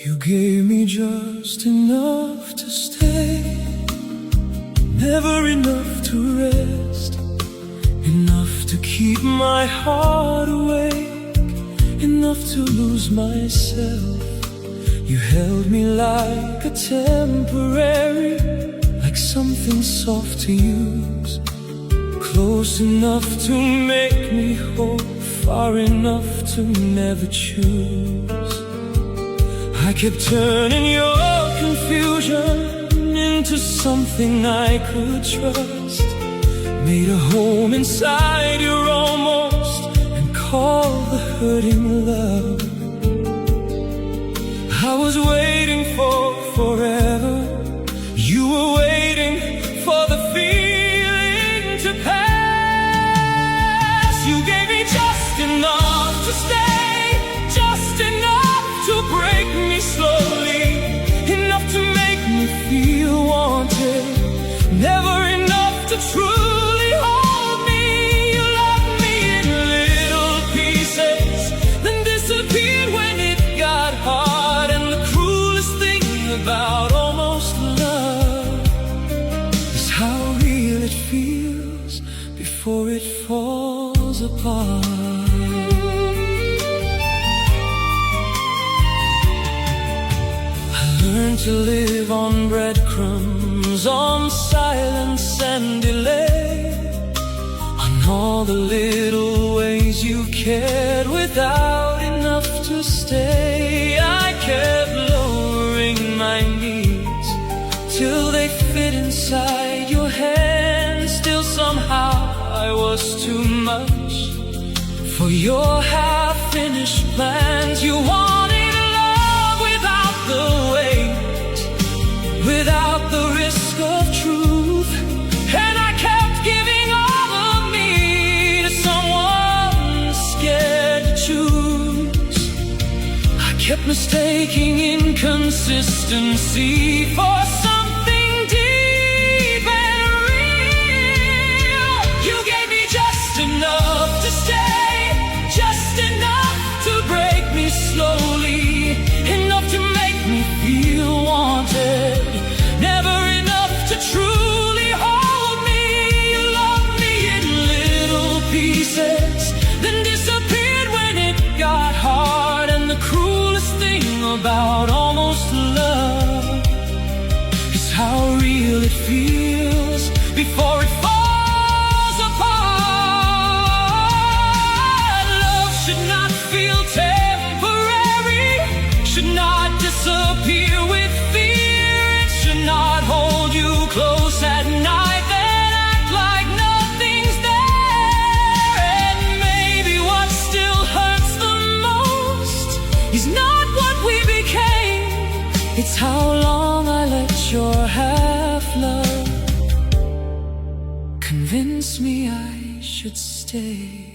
You gave me just enough to stay, never enough to rest, enough to keep my heart awake, enough to lose myself. You held me like a temporary, like something soft to use, close enough to make me whole, far enough to never choose. I kept turning your confusion into something I could trust, made a home inside your almost, and called the hurting love. I was waiting for forever, you were waiting for the feeling to pass. You gave me just enough to stay, just enough to break me slowly, enough to make me feel wanted, never enough to truly hold me. You loved me in little pieces, then disappeared when it got hard. And the cruelest thing about almost love is how real it feels before it falls apart. Learn to live on breadcrumbs, on silence and delay, on all the little ways you cared without enough to stay. I kept lowering my needs till they fit inside your hands. Still somehow I was too much for your half-finished plans. You wanted love without the weight, without the risk of truth, and I kept giving all of me to someone scared to choose. I kept mistaking inconsistency for something deep and real. You gave me just enough to stay, just enough to break me slowly, enough to make me feel wanted, never enough to truly hold me. You loved me in little pieces, then disappeared when it got hard. And the cruelest thing about almost love is how real it feels before it falls apart. Love should not feel temporary, should not disappear with fear. It should not hold you close at night, then act like nothing's there. And maybe what still hurts the most is not what we became, it's how long I let your half-love convince me I should stay.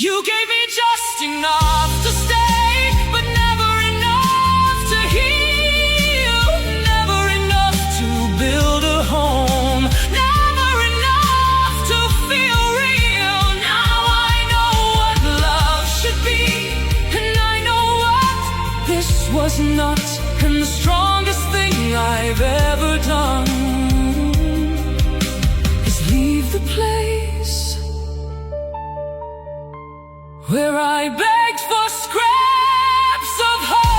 You gave me just enough to stay, but never enough to heal, never enough to build a home, never enough to feel real. Now I know what love should be, and I know what this was not. And the strongest thing I've ever done is leave the place where I begged for scraps of heart.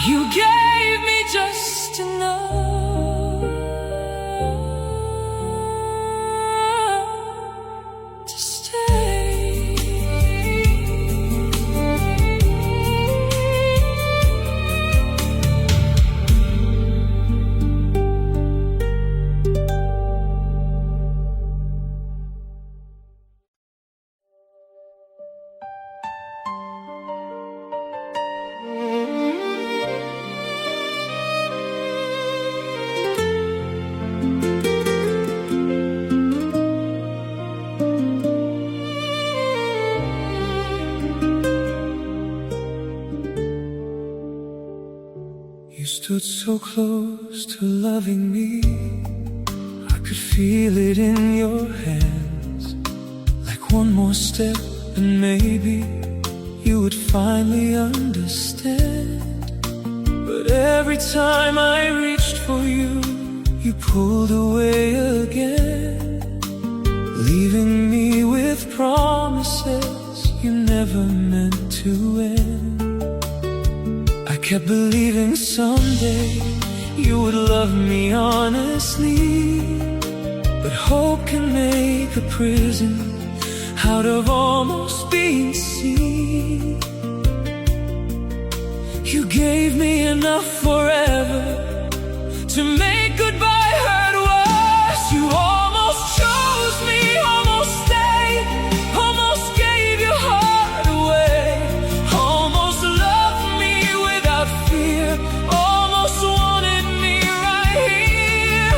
You gave me just enough to stay. You stood so close to loving me, I could feel it in your hand. more step and maybe you would finally understand. But every time I reached for you, you pulled away again, leaving me with promises you never meant to end. I kept believing someday you would love me honestly, but hope can make a prison out of almost being seen. You gave me enough forever to make goodbye hurt worse. You almost chose me, almost stayed, almost gave your heart away, almost loved me without fear, almost wanted me right here.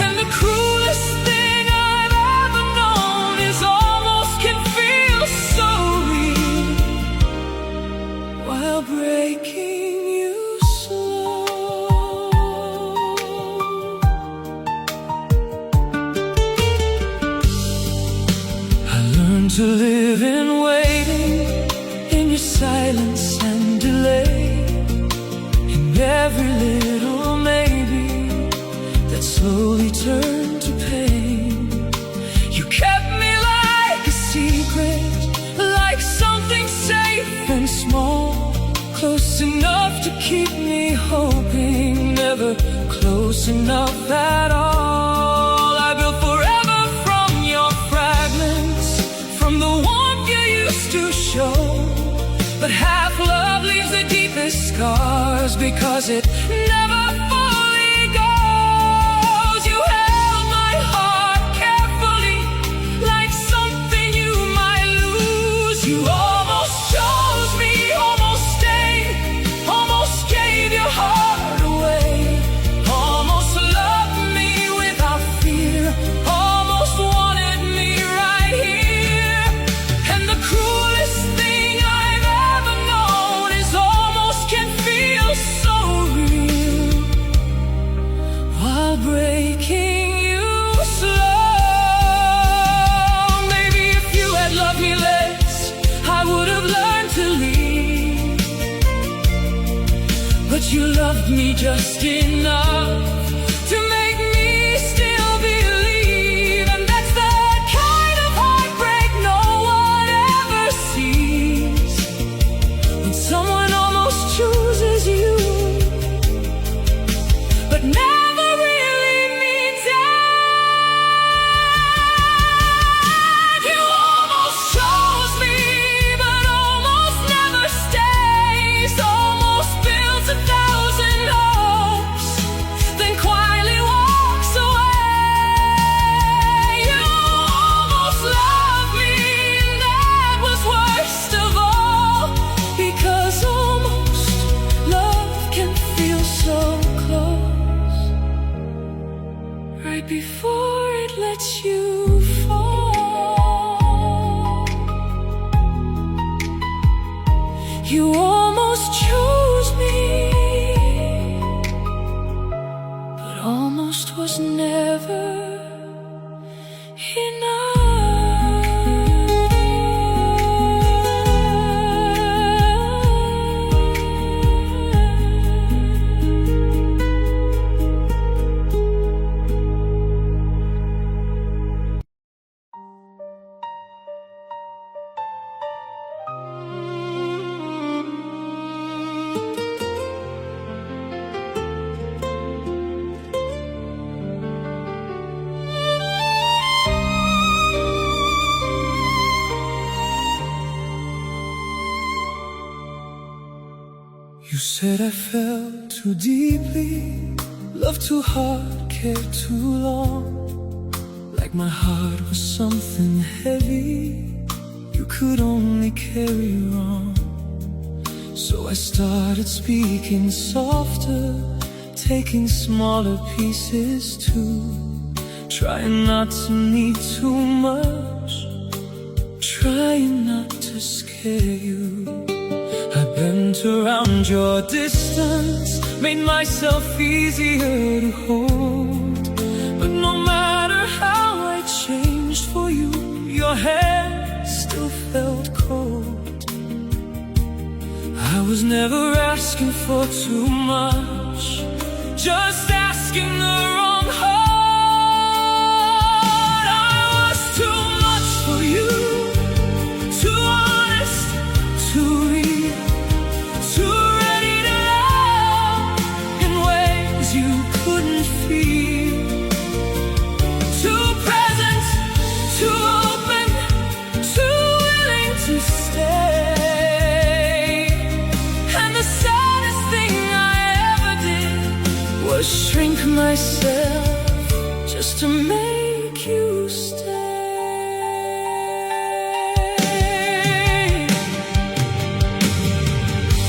And the cruelest thing I've ever known is almost can feel so real while breaking you slow. I learned to live in waiting, in your silence and delay, in every little maybe that slowly turned to pain. You kept me like a secret, like something safe and small, close enough to keep me hoping, never close enough at all. I built forever from your fragments, from the warmth you used to show. But half love leaves the deepest scars because it never fully goes. You held my heart carefully, like something you might lose. You almost chose me, almost stayed, almost gave your heart away, almost loved me without fear, almost wanted me right here. And the cruelest thing I've ever known is almost can feel so real while breaking you slow. Maybe if you had loved me less, I would have learned to leave. But you loved me just enough to make me still believe. And that's the kind of heartbreak no one ever sees, when someone almost chooses you but never really means it. You almost chose me, but almost never stays, almost builds 1,000 hopes, then quietly walks away. You almost loved me, and that was worst of all, because almost love can feel so close, right before it lets you fall. You almost chose me, but almost was never You said I fell too deeply, loved too hard, cared too long, like my heart was something heavy you could only carry wrong. So I started speaking softer, taking smaller pieces too, trying not to need too much, trying not to scare you. I bent around your distance, made myself easier to hold. But no matter how I changed for you, your hand still was never asking for too much, just asking the wrong heart. I was too much for you, too honest, too real, too ready to love in ways you couldn't feel, too present, too open, too willing to stay. And the saddest thing I ever did was shrink myself just to make you stay.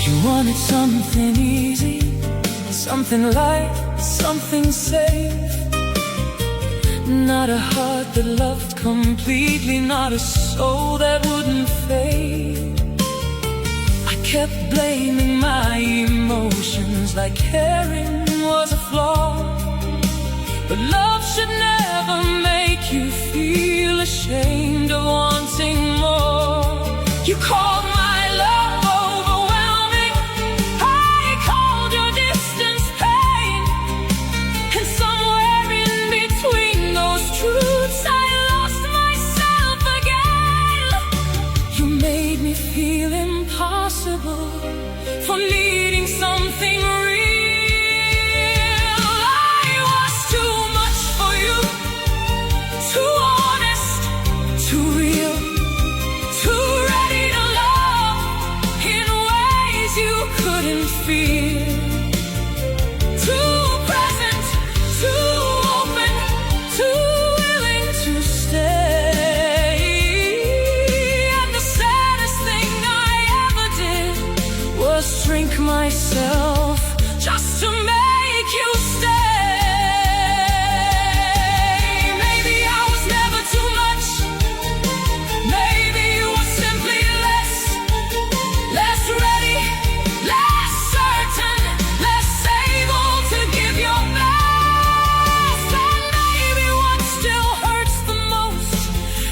You wanted something easy, something light, something safe. Not a heart that loved completely, not a soul that wouldn't fade. I kept blaming my emotions like caring was a flaw. But love should never make you feel ashamed of wanting more. You called my love overwhelming, I called your distance pain. And somewhere in between those truths I lost myself again. You made me feel impossible for needing something real. I was too much for you, too honest, too real, too ready to love in ways you couldn't feel, too present, too open, too willing to stay. And the saddest thing I ever did was shrink myself just to make you stay. Maybe I was never too much, maybe you were simply less ready, less certain, less able to give your best. And maybe what still hurts the most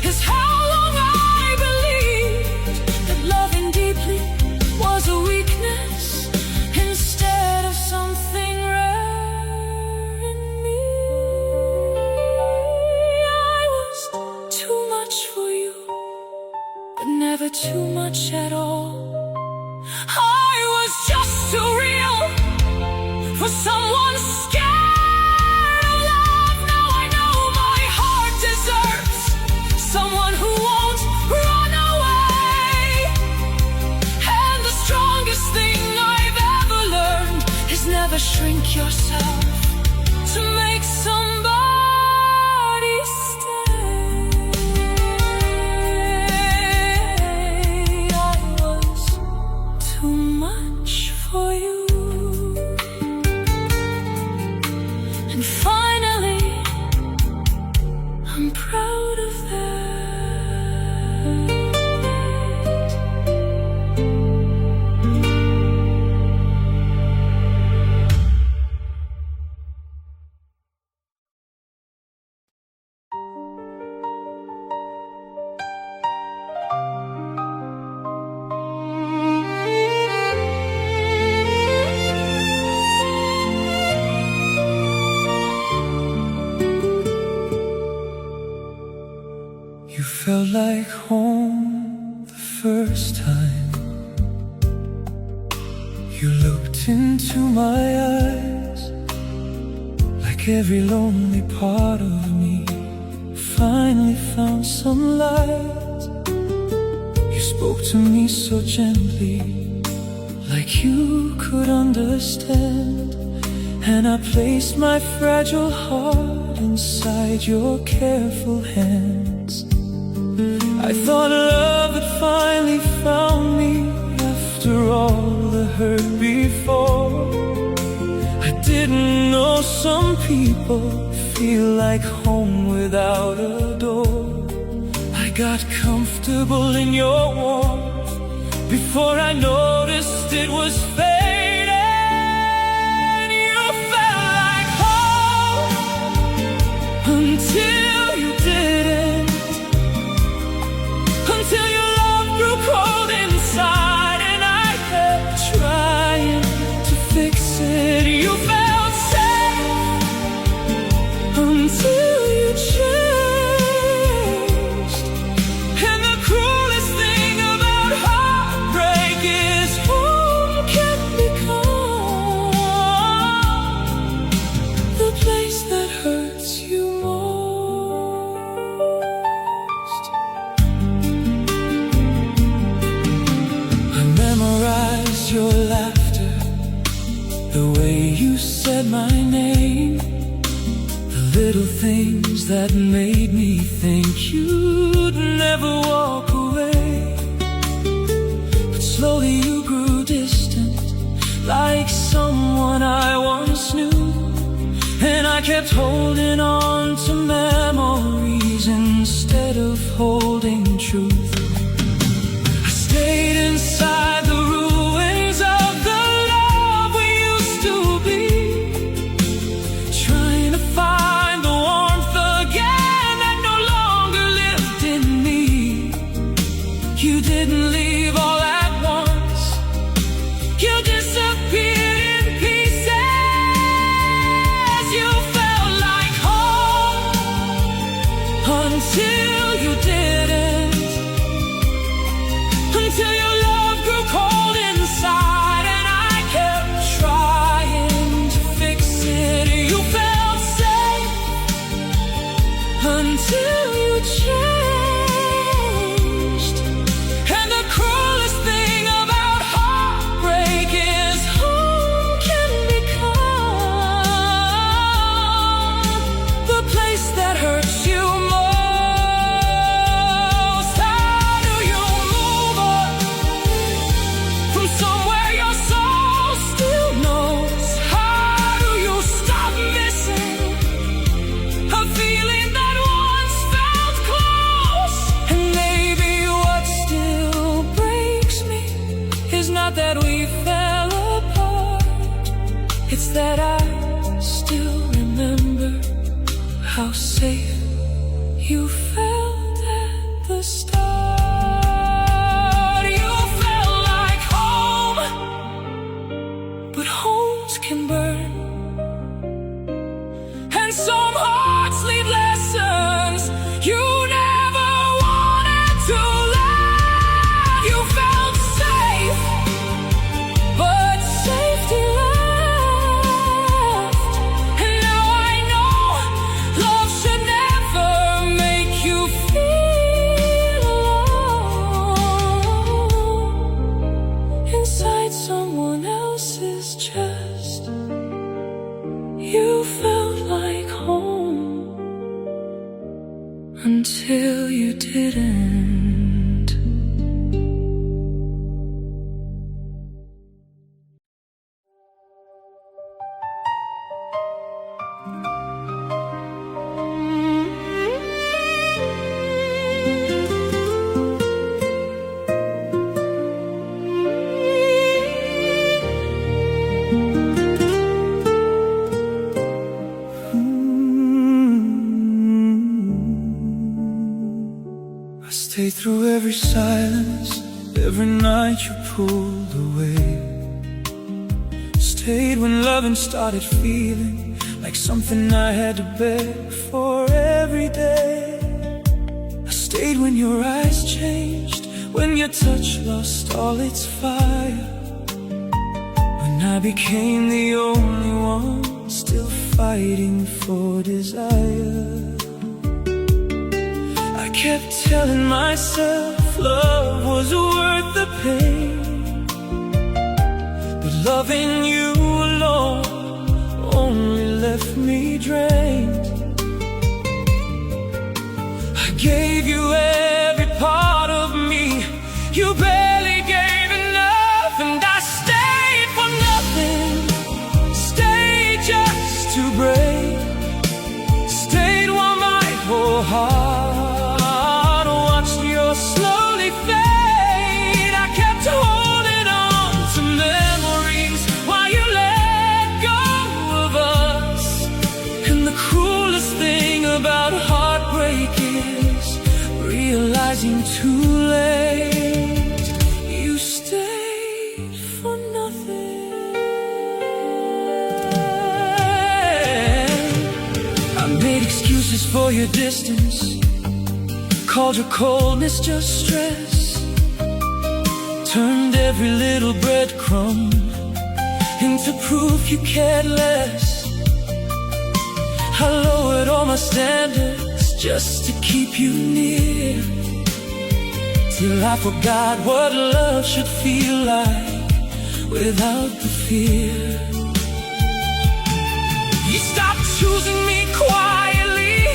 is how long I believed that loving deeply was a weakness instead of something rare in me. I was too much for you, but never too much at all. I was just too real for someone scared of love. Now I know my heart deserves someone who won't run away. And the strongest thing I've ever learned is never shrink yourself to make somebody stay. I was too much for you. And finally, I'm proud of that. You felt like home the first time you looked into my eyes, like every lonely part of me finally found some light. You spoke to me so gently, like you could understand, and I placed my fragile heart inside your careful hands. I thought love had finally found me after all the hurt before. I didn't know some people feel like home without a door. I got comfortable in your warmth before I noticed it was fading. You felt like home until you didn't, until your love grew cold inside, and I kept trying. made me think you'd never walk away. But slowly you grew distant, like someone I once knew. And I kept holding on to memories instead of holding truth. I stayed inside the ruins of the love we used to be, trying to find the warmth again that no longer lived in me. You didn't leave all at once, you disappeared in pieces. You felt like home until you didn't, until your love grew cold inside and I kept trying to fix it. You felt safe until you changed. And the cruelest thing about heartbreak is home can become the place that hurts you most. How do you move on from somewhere your soul still knows? How do you stop missing a feeling that once felt close? And maybe what still breaks me is not that we fell apart, it's that I still remember how safe you felt at the start. You felt like home, but homes can burn, and some hearts leave lessons you never wanted to learn. You felt safe, but safety left. And now I know love should never make you feel alone inside someone else's chest. You felt like home until you didn't. I stayed through every silence, every night you pulled away. Stayed when loving started feeling like something I had to beg for every day. I stayed when your eyes changed, when your touch lost all its fire, when I became the only one still fighting for desire. I kept telling myself love was worth the pain, but loving you alone only left me drained. I gave you every part of me, you barely gave enough, and I stayed for nothing, stayed just to break, stayed while my whole heart slowly fade. I kept holding on to memories while you let go of us. And the cruelest thing about heartbreak is realizing too late you stayed for nothing. I made excuses for your distance, called your coldness just stress, turned every little breadcrumb into proof you cared less. I lowered all my standards just to keep you near, till I forgot what love should feel like without the fear. You stopped choosing me quietly,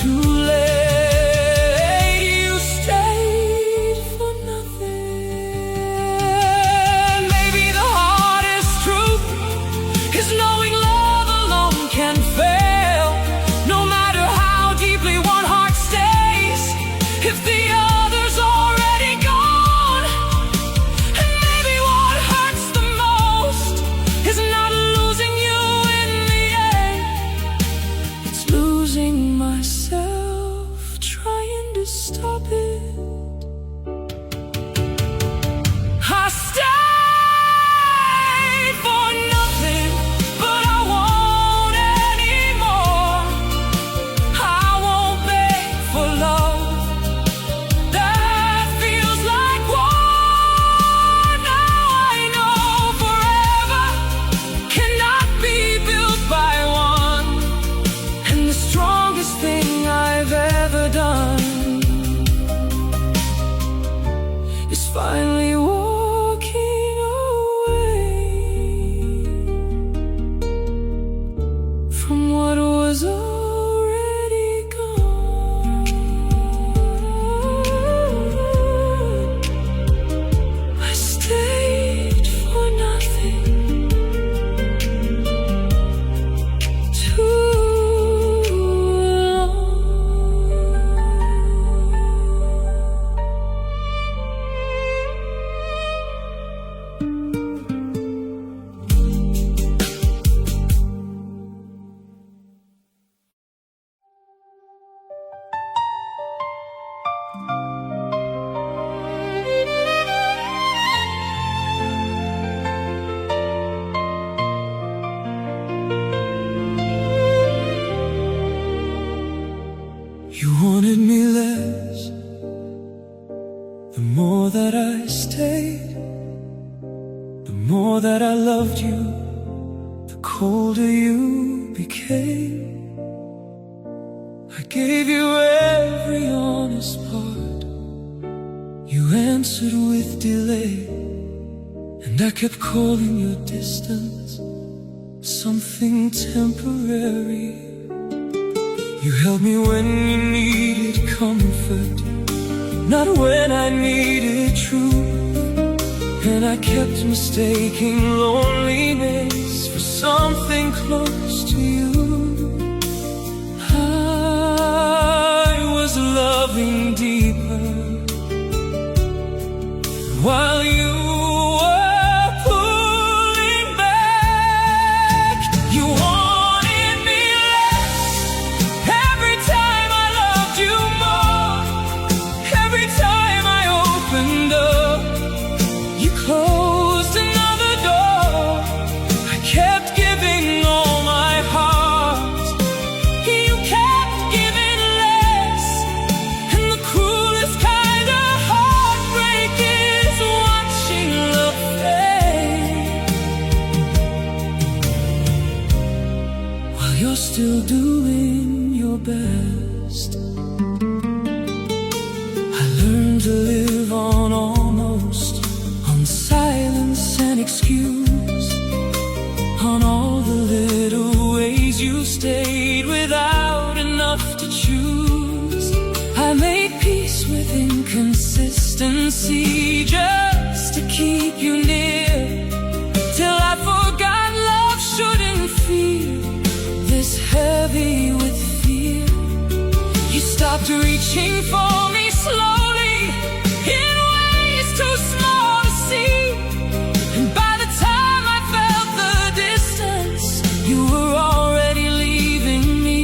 too late. You stayed for nothing. Maybe the hardest truth is knowing love alone can fail. No matter how deeply one heart stays, if the other's already gone. And maybe what hurts the most is not losing you in the end. It's losing myself, trying to stop it. I stayed for nothing, but I won't anymore. I won't beg for love that feels like war. Now I know forever cannot be built by one. And the strongest thing I've ever done is finally walking away from what was already gone. I stayed for nothing too long. You wanted me less. The more that I stayed, the more that I loved you, the colder you became. I gave you every honest part. You answered with delay, and I kept calling your distance something temporary. You held me when you needed comfort, not when I needed truth. And I kept mistaking loneliness for something close to you. I was loving deeper while you were pulling back. You wanted me less. Every time I loved you more. Every time I opened up, you closed another door. I kept giving all my heart. You kept giving less. And the cruelest kind of heartbreak is watching love fade while you're still doing your best. I learned to live on almost, on silence and excuse, on all the little ways you stayed without enough to choose. I made peace with inconsistency just to keep you near, till I forgot love shouldn't feel this heavy with fear. You stopped reaching for me slowly in ways too small to see. And by the time I felt the distance, you were already leaving me.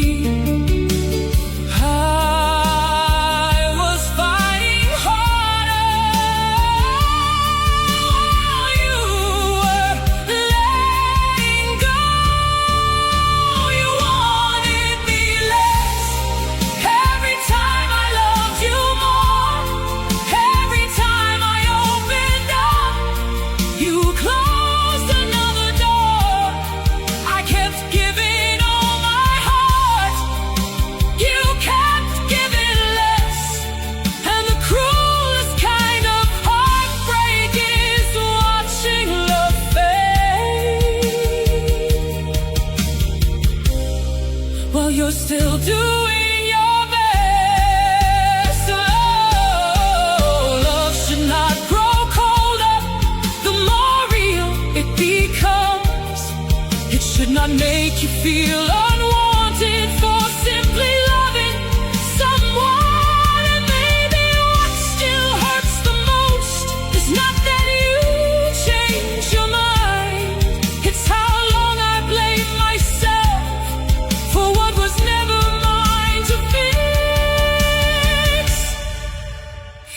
I was fighting harder while you were letting go. You wanted me less. Every time I loved you more. Every time I opened up, you closed another door. I kept giving all my heart. You kept giving less. And the cruelest kind of heartbreak is watching love fade while you're still doing your best. feel unwanted for simply loving someone. And maybe what still hurts the most is not that you changed your mind, it's how long I blame myself for what was never mine to fix.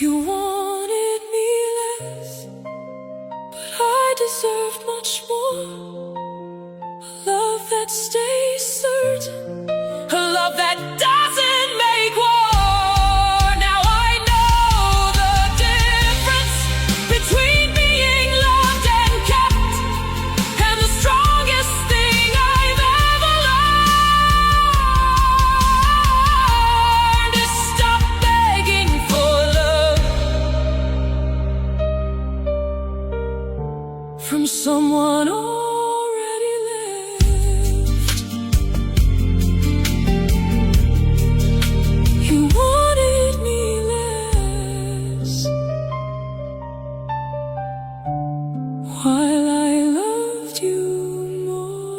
You wanted me less, but I deserved much more. A love that stays certain, a love that doesn't make war. Now I know the difference between being loved and kept, and the strongest thing I've ever learned is stop begging for love from someone already left. You wanted me less, while I loved you more.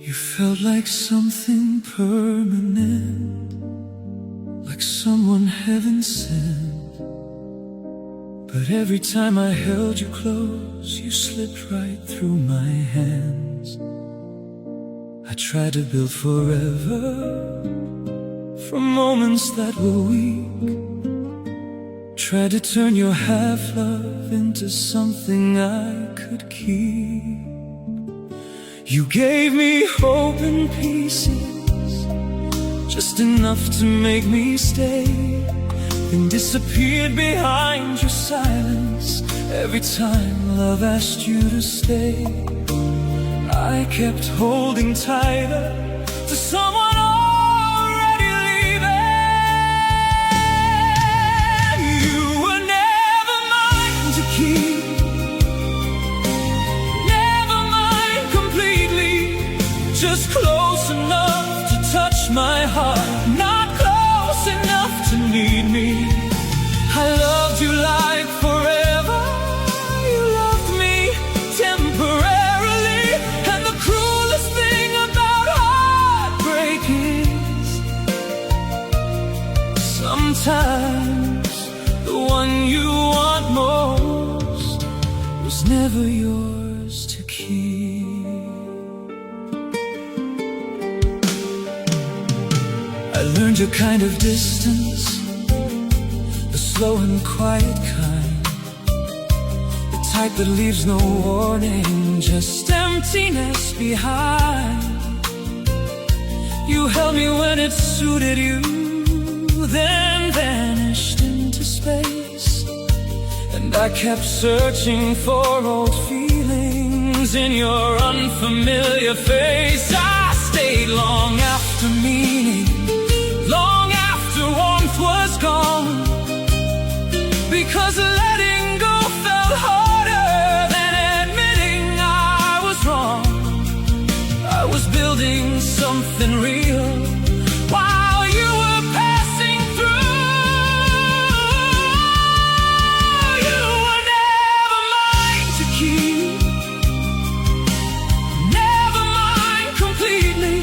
You felt like something permanent, like someone heaven sent. But every time I held you close, you slipped right through my hands. I tried to build forever from moments that were weak, tried to turn your half-love into something I could keep. You gave me hope in pieces, just enough to make me stay, then disappeared behind your silence every time love asked you to stay. I kept holding tighter to someone already leaving. You were never mine to keep, just close enough to touch my heart, not close enough to need me. I loved you like forever, you loved me temporarily. And the cruelest thing about heartbreak is sometimes the one you want most was never yours to keep. I learned your kind of distance, the slow and quiet kind, the type that leaves no warning, just emptiness behind. You held me when it suited you, then vanished into space. And I kept searching for old feelings in your unfamiliar face. I stayed long after meaning, long after warmth was gone, because letting go felt harder than admitting I was wrong. I was building something real while you were passing through. You were never mine to keep, never mine completely,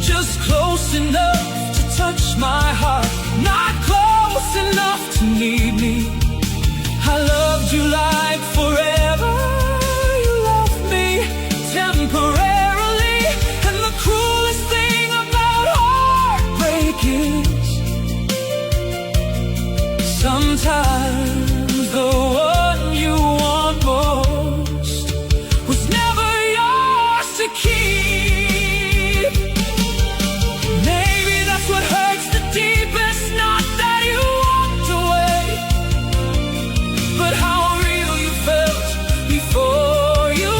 just close enough to touch my heart, not close enough to need me. I loved you like forever, you loved me temporarily. And the cruelest thing about heartbreak is sometimes the one you want most was never yours to keep. Maybe that's what hurts the deepest, not that you walked away, but how real you felt before you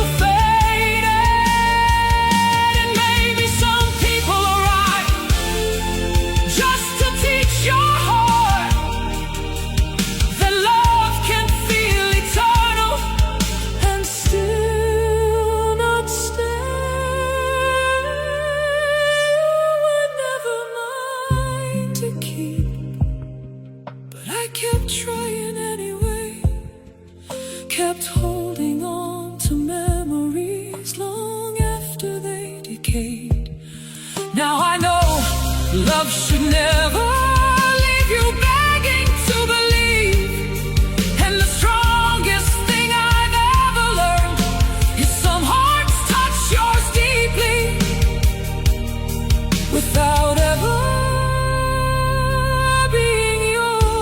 Love should never leave you begging to believe. And the strongest thing I've ever learned is some hearts touch yours deeply without ever being yours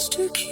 to keep.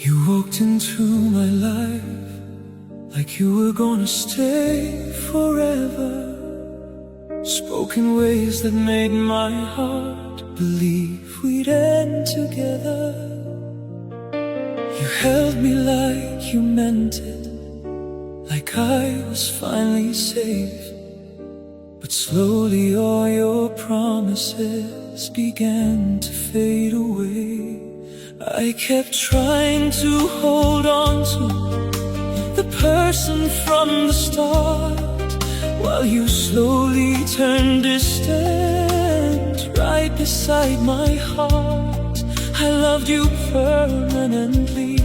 You walked into my life like you were gonna stay forever. Spoke in ways that made my heart believe we'd end together. You held me like you meant it, like I was finally safe. But slowly all your promises began to fade away. I kept trying to hold on to the person from the start, while you slowly turned distant right beside my heart. I loved you permanently.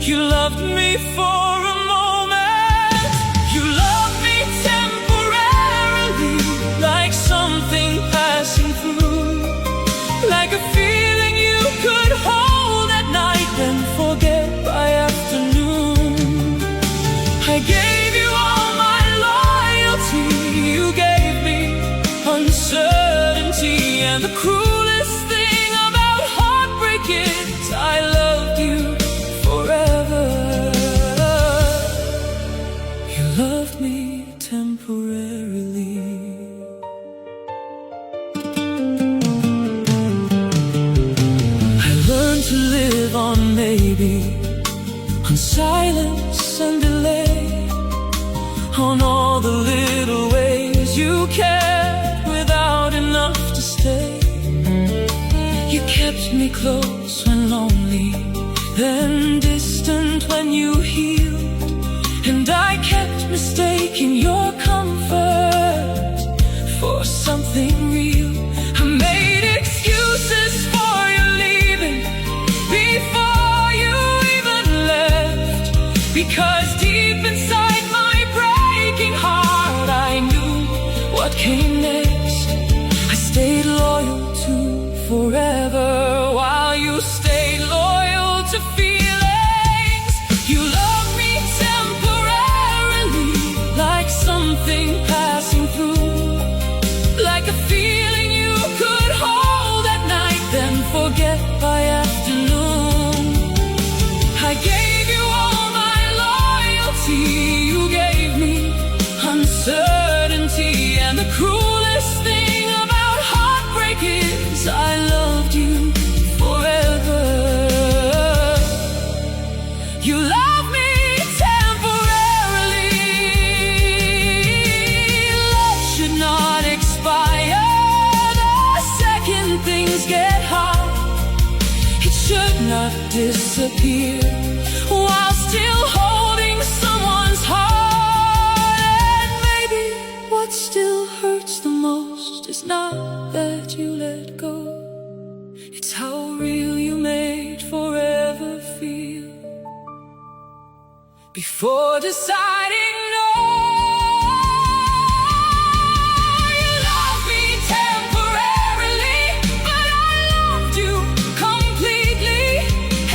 You loved me for a moment. You loved me temporarily, like something passing through, like a feeling you could hold at night and forget by afternoon. I gave you all my loyalty. You gave me uncertainty, and the cruelest thing about heartbreak is I loved you forever. You loved me temporarily. To live on maybe, on silence and delay, on all the little ways you cared without enough to stay. You kept me close when lonely, then distant when you healed, and I kept mistaking your comfort for something real. I made excuses for you leaving before you even left, because deep inside my breaking heart I knew what came next. I stayed loyal to forever, while you stayed loyal to feelings. You loved me temporarily, like something passing through, like a feeling you could hold at night, then forget by afternoon. I gave you all my loyalty. You gave me uncertainty, and the cruelest thing about heartbreak is I loved you forever. You love me temporarily. Love should not expire the second things get hard. It should not disappear while still holding someone's heart. And maybe what still hurts the most is not that you let go, it's how real you made forever feel before deciding no. You loved me temporarily, but I loved you completely.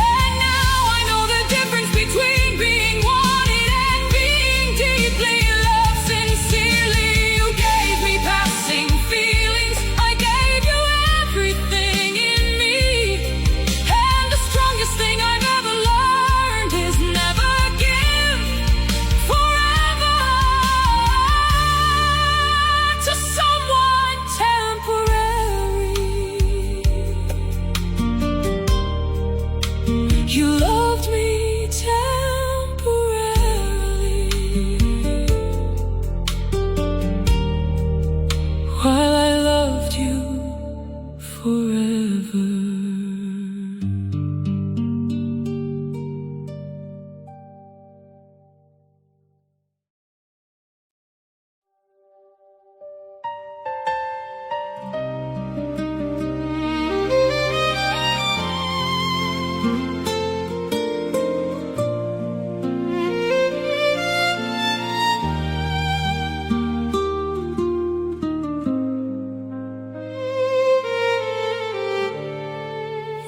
And now I know the difference between being wanted and being deeply loved sincerely. You gave me passing feelings, I gave you everything in me. And the strongest thing I've ever learned is never give forever.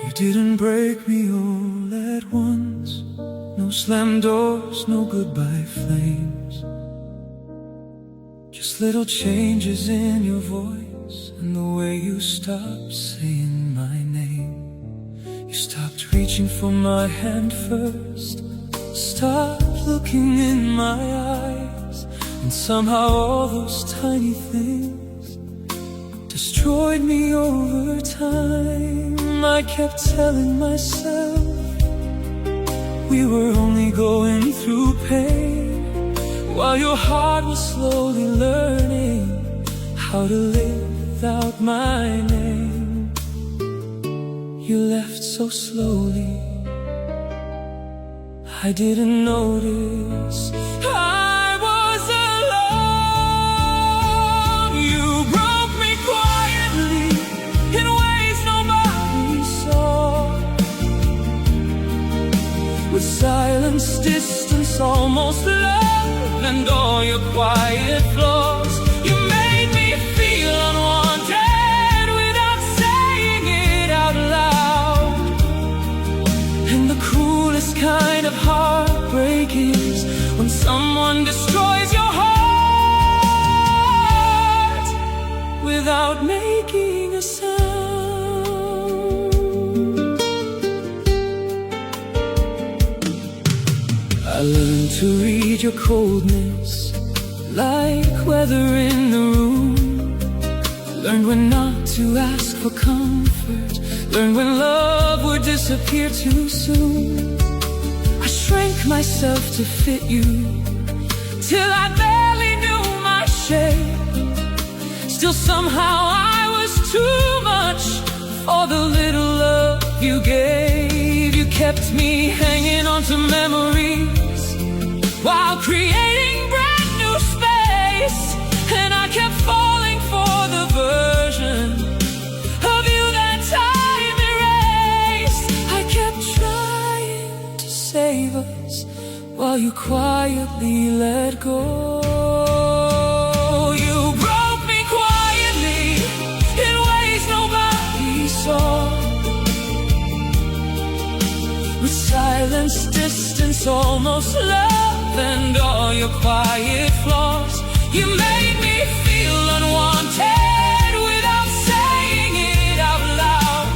You didn't break me all at once. No slammed doors, no goodbye flames. Just little changes in your voice and the way you stopped saying my name. You stopped reaching for my hand first, stopped looking in my eyes, and somehow all those tiny things destroyed me over time. I kept telling myself we were only going through pain, while your heart was slowly learning how to live without my name. You left so slowly, I didn't notice I was alone. You broke me quietly in ways nobody saw, with silence, distance, almost love, and all your quiet flaws. You made me feel unwanted without saying it out loud. And the cruelest kind of heartbreak is when someone destroys your heart without making a sound. I learned to read your coldness like weather in the room. Learned when not to ask for comfort. Learned when love would disappear too soon. I shrank myself to fit you till I barely knew my shape. Still somehow I was too much for the little love you gave. You kept me hanging on to memories while creating brand new space, and I kept falling for the version of you that time erased. I kept trying to save us while you quietly let go. You broke me quietly in ways nobody saw, with silence, distance, almost love, and all your quiet flaws. You made me feel unwanted without saying it out loud.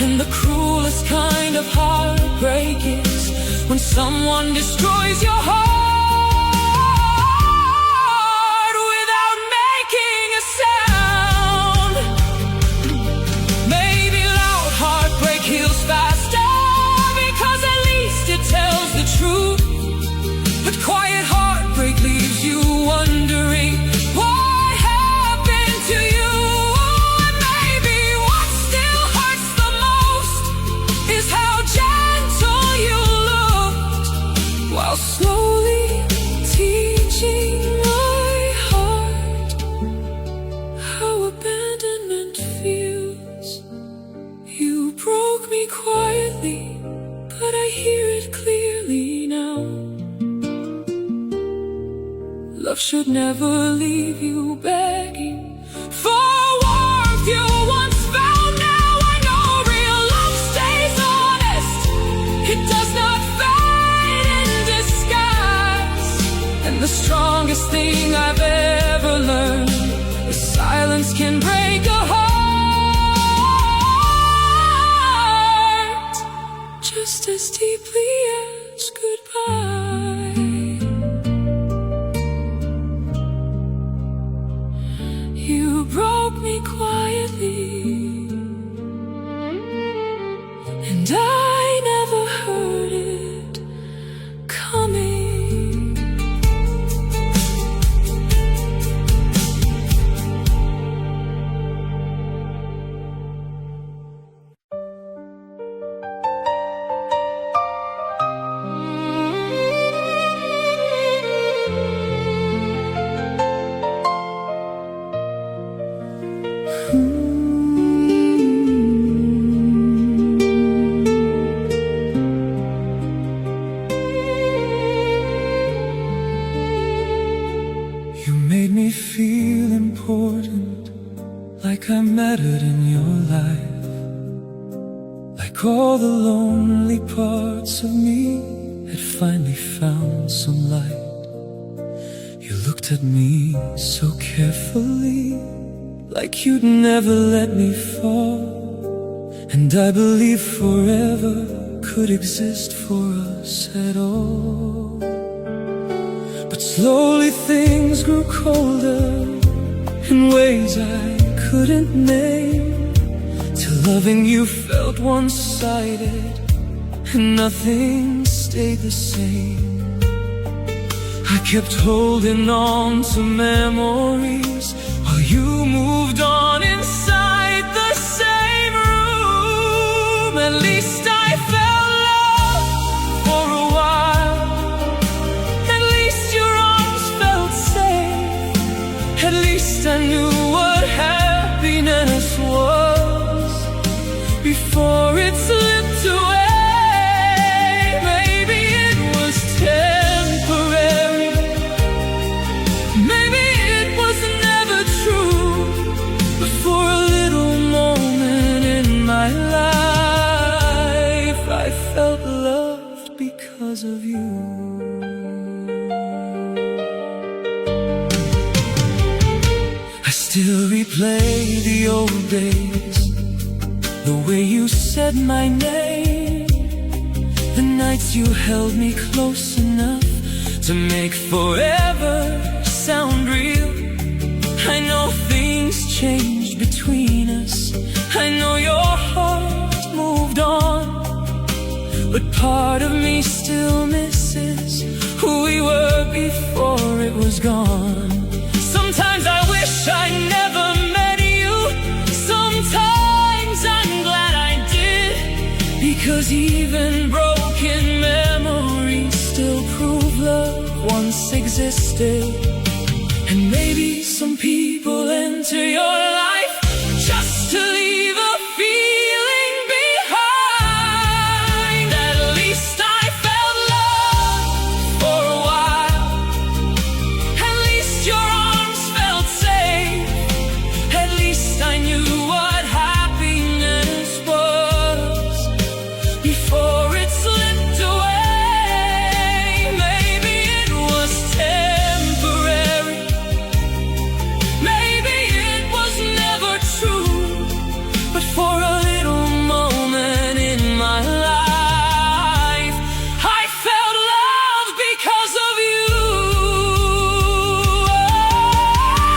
And the cruelest kind of heartbreak is when someone destroys your heart without making a sound. Maybe loud heartbreak heals faster because at least it tells the truth, but quiet heartbreak leaves you wondering what happened to you. And maybe what still hurts the most is how gentle you looked while slowly teaching my heart how abandonment feels. You broke me quietly, but I hear it clearly now. Love should never leave you begging for warmth you once found. Now I know real love stays honest. It does not fade in disguise. And the strongest thing I've ever learned is silence can break a heart just as deeply as goodbye. like all the lonely parts of me had finally found some light. You looked at me so carefully, like you'd never let me fall. And I believed forever could exist for us at all. But slowly things grew colder in ways I couldn't name, till loving you felt one-sided and nothing stayed the same. I kept holding on to memories while you moved on inside the same room. At least I felt love for a while. At least your arms felt safe. At least I knew what happiness was before it slipped away. Maybe it was temporary. Maybe it was never true. But for a little moment in my life, I felt loved because of you. I still replay the old days, the way you said my name, the nights you held me close enough to make forever sound real. I know things changed between us, I know your heart moved on, but part of me still misses who we were before it was gone. Sometimes I wish I never met you. Sometimes I'm glad I did, because even broken memories still prove love once existed. And maybe some people enter your life just to leave a feeling behind. At least I felt love for a while. At least your arms felt safe. At least I knew what happiness was before it slipped away. Maybe it was temporary. Maybe it was never true. But for a little moment in my life, I felt love because of you.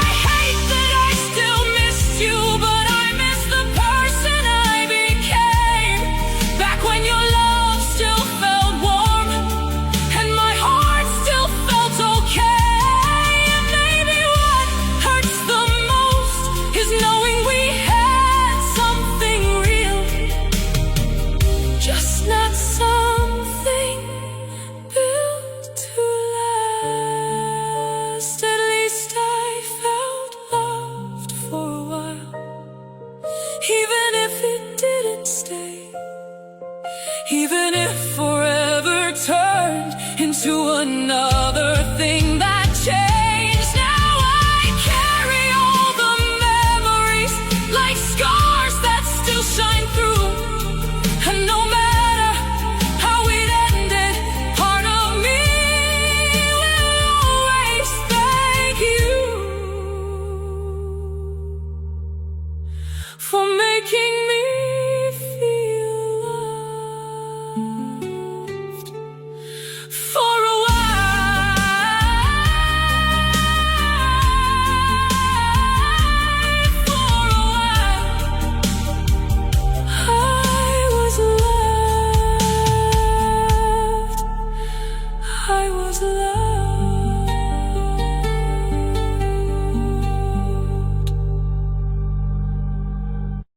I hate that I still missed you, but I miss the person I became. Back when your love still felt warm and my heart still felt okay. And maybe what hurts the most is knowing we had something real, just not something built to last. At least I felt loved for a while, even if it didn't stay. Even if forever turned into another thing